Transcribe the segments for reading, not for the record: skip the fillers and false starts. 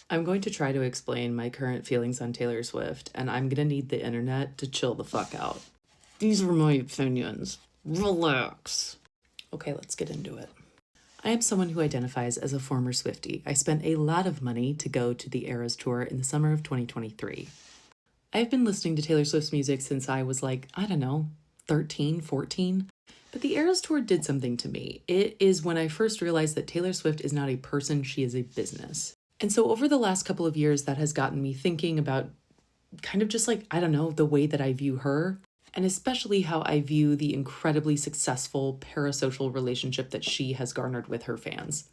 I'm going to try to explain my current feelings on Taylor Swift, and I'm gonna need the internet to chill the fuck out. These are my opinions. Relax. Okay, let's get into it. I am someone who identifies as a former Swiftie. I spent a lot of money to go to the Eras Tour in the summer of 2023. I've been listening to Taylor Swift's music since I was 13, 14. But the Eras Tour did something to me. It is when I first realized that Taylor Swift is not a person, she is a business. And so over the last couple of years, that has gotten me thinking about kind of just the way that I view her, and especially how I view the incredibly successful parasocial relationship that she has garnered with her fans.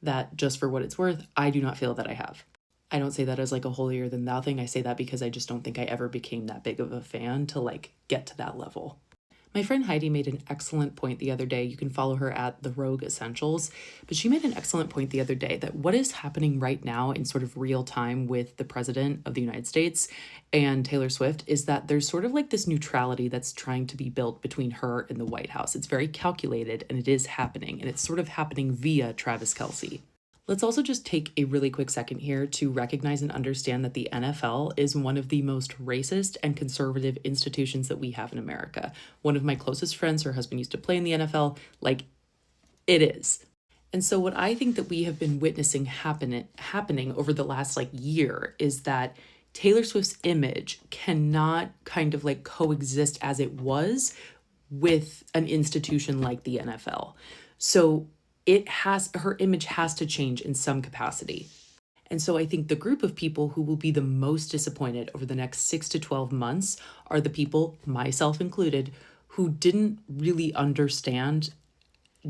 That, just for what it's worth, I do not feel that I have. I don't say that as a holier than thou thing. I say that because I just don't think I ever became that big of a fan to get to that level. My friend Heidi made an excellent point the other day. You can follow her at The Rogue Essentials, but she made an excellent point the other day that what is happening right now in sort of real time with the president of the United States and Taylor Swift is that there's sort of this neutrality that's trying to be built between her and the White House. It's very calculated and it is happening, and it's sort of happening via Travis Kelce. Let's also just take a really quick second here to recognize and understand that the NFL is one of the most racist and conservative institutions that we have in America. One of my closest friends, her husband used to play in the NFL, it is. And so what I think that we have been witnessing happening over the last year is that Taylor Swift's image cannot kind of coexist as it was with an institution like the NFL. So her image has to change in some capacity. And so I think the group of people who will be the most disappointed over the next 6 to 12 months are the people, myself included, who didn't really understand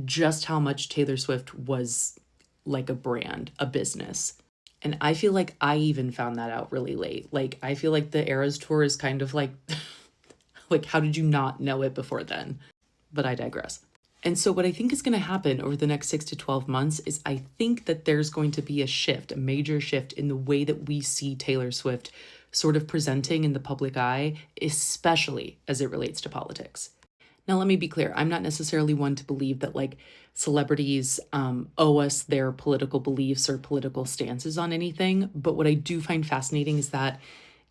just how much Taylor Swift was like a brand, a business. And I feel like I even found that out really late. I feel like the Eras Tour is kind of how did you not know it before then? But I digress. And so what I think is going to happen over the next 6 to 12 months is I think that there's going to be a major shift in the way that we see Taylor Swift sort of presenting in the public eye, especially as it relates to politics. Now, let me be clear. I'm not necessarily one to believe that celebrities owe us their political beliefs or political stances on anything. But what I do find fascinating is that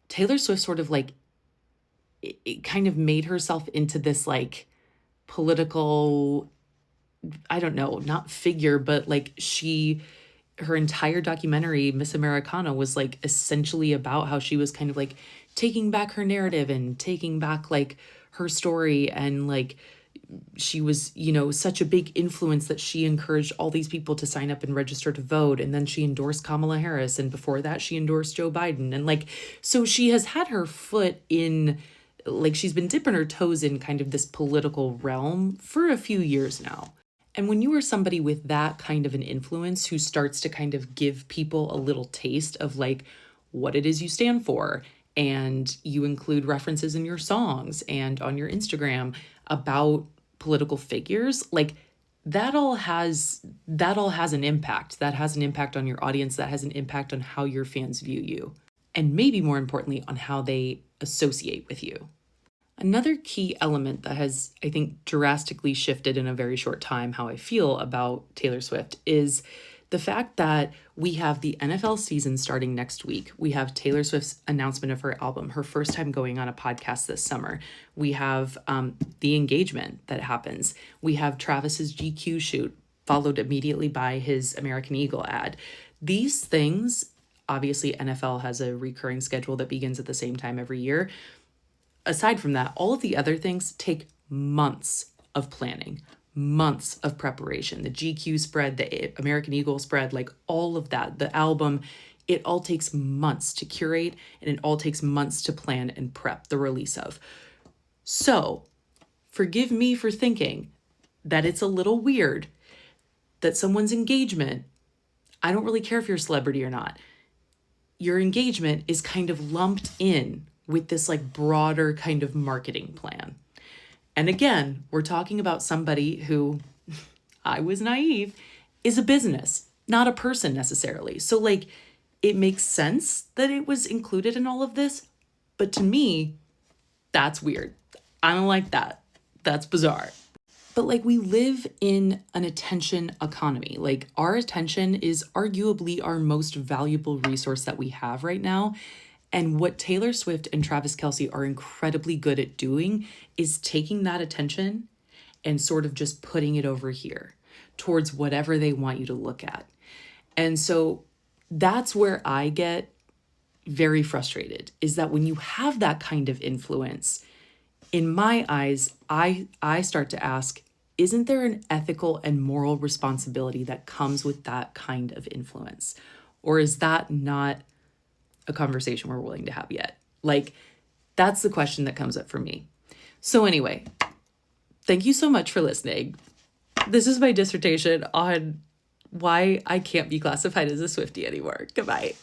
Taylor Swift sort of it kind of made herself into this political, I don't know, not figure, but her entire documentary, Miss Americana, was essentially about how she was kind of taking back her narrative and taking back her story, and she was, such a big influence that she encouraged all these people to sign up and register to vote. And then she endorsed Kamala Harris, and before that she endorsed Joe Biden. And so she has had her foot in, she's been dipping her toes in kind of this political realm for a few years now. And when you are somebody with that kind of an influence who starts to kind of give people a little taste of what it is you stand for, and you include references in your songs and on your Instagram about political figures, that all has an impact. That has an impact on your audience. That has an impact on how your fans view you. And maybe more importantly, on how they associate with you. Another key element that has, I think, drastically shifted in a very short time how I feel about Taylor Swift is the fact that we have the NFL season starting next week. We have Taylor Swift's announcement of her album, her first time going on a podcast this summer. We have the engagement that happens. We have Travis's GQ shoot, followed immediately by his American Eagle ad. These things, obviously NFL has a recurring schedule that begins at the same time every year. Aside from that, all of the other things take months of planning, months of preparation. The GQ spread, the American Eagle spread, all of that, the album, it all takes months to curate, and it all takes months to plan and prep the release of. So, forgive me for thinking that it's a little weird that someone's engagement, I don't really care if you're a celebrity or not, your engagement is kind of lumped in with this broader kind of marketing plan. And again, we're talking about somebody who, I was naive, is a business, not a person necessarily. So it makes sense that it was included in all of this, but to me, that's weird. I don't like that. That's bizarre. But like, we live in an attention economy. Like, our attention is arguably our most valuable resource that we have right now. And what Taylor Swift and Travis Kelce are incredibly good at doing is taking that attention and sort of just putting it over here towards whatever they want you to look at. And so that's where I get very frustrated, is that when you have that kind of influence, in my eyes, I start to ask, isn't there an ethical and moral responsibility that comes with that kind of influence? Or is that not a conversation we're willing to have yet? Like, that's the question that comes up for me. So anyway, thank you so much for listening. This is my dissertation on why I can't be classified as a Swiftie anymore. Goodbye.